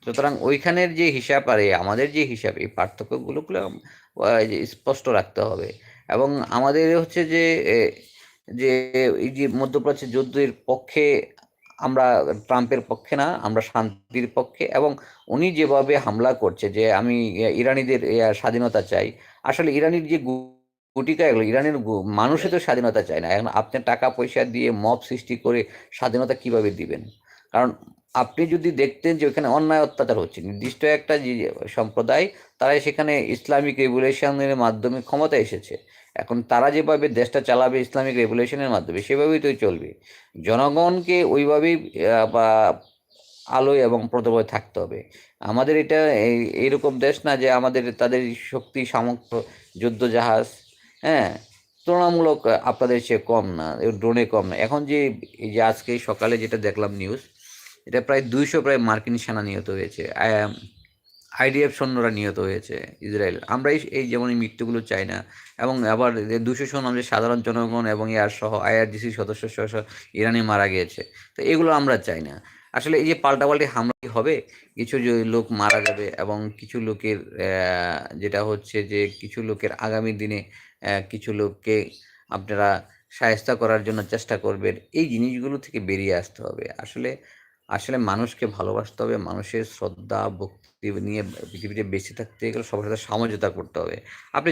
সুতরাং ওইখানের যে হিসাব আর আমাদের যে হিসাব, এই পার্থক্যগুলো যে স্পষ্ট রাখতে হবে। এবং আমাদের হচ্ছে যে যে এই যে মধ্যপ্রাচ্যের যুদ্ধের পক্ষে আমরা, ট্রাম্পের পক্ষে না, আমরা শান্তির পক্ষে। এবং উনি যেভাবে হামলা করছে যে আমি ইরানিদের স্বাধীনতা চাই, আসলে ইরানির যে গুটিকা, এগুলো ইরানের মানুষই তো স্বাধীনতা চায় না। এখন আপনি টাকা পয়সা দিয়ে মব সৃষ্টি করে স্বাধীনতা কিভাবে দিবেন? কারণ আপনি যদি দেখতেন যে ওখানে অন্যায় অত্যাচার হচ্ছে, নির্দিষ্ট একটা যে সম্প্রদায়, তারাই সেখানে ইসলামিক রেভুলেশনের মাধ্যমে ক্ষমতা এসেছে। এখন তারা যেভাবে দেশটা চালাবে ইসলামিক রেভুলেশনের মাধ্যমে, সেভাবেই তো চলবে। জনগণকে ওইভাবেই বা আলোয় এবং প্রদবে থাকতে হবে। আমাদের এটা এইরকম দেশ না যে আমাদের তাদের শক্তি সামর্থ্য, যুদ্ধ জাহাজ, হ্যাঁ, তুলনামূলক আপনাদের চেয়ে কম না, ড্রোনে কম না। এখন যে এই যে আজকে সকালে যেটা দেখলাম নিউজ, এটা প্রায় 200 প্রায় মার্কিন সেনা নিহত হয়েছে, আইডিএফ সৈন্যরা নিহত হয়েছে ইসরায়েল। আমরা এই যেমন এই মৃত্যুগুলো চাই না। এবং আবার 200 সৈন্য আমাদের সাধারণ জনগণ এবং এয়ার সহ আইআরজিসি সদস্য সহ ইরানি মারা গিয়েছে। তো এগুলো আমরা চাই না। আসলে এই যে পাল্টাপাল্টি হামলা হবে, কিছু যে লোক মারা যাবে এবং কিছু লোকের যেটা হচ্ছে যে কিছু লোকের আগামী দিনে কিছু লোককে আপনারা শায়েস্তা করার জন্য চেষ্টা করবেন। এই জিনিসগুলো থেকে বেরিয়ে আসতে হবে। আসলে আসলে মানুষকে ভালোবাসতে হবে, মানুষের শ্রদ্ধা ভক্তি নিয়ে পৃথিবীতে বেঁচে থাকতে গেলে সবার সাথে সমঝোতা করতে হবে। আপনি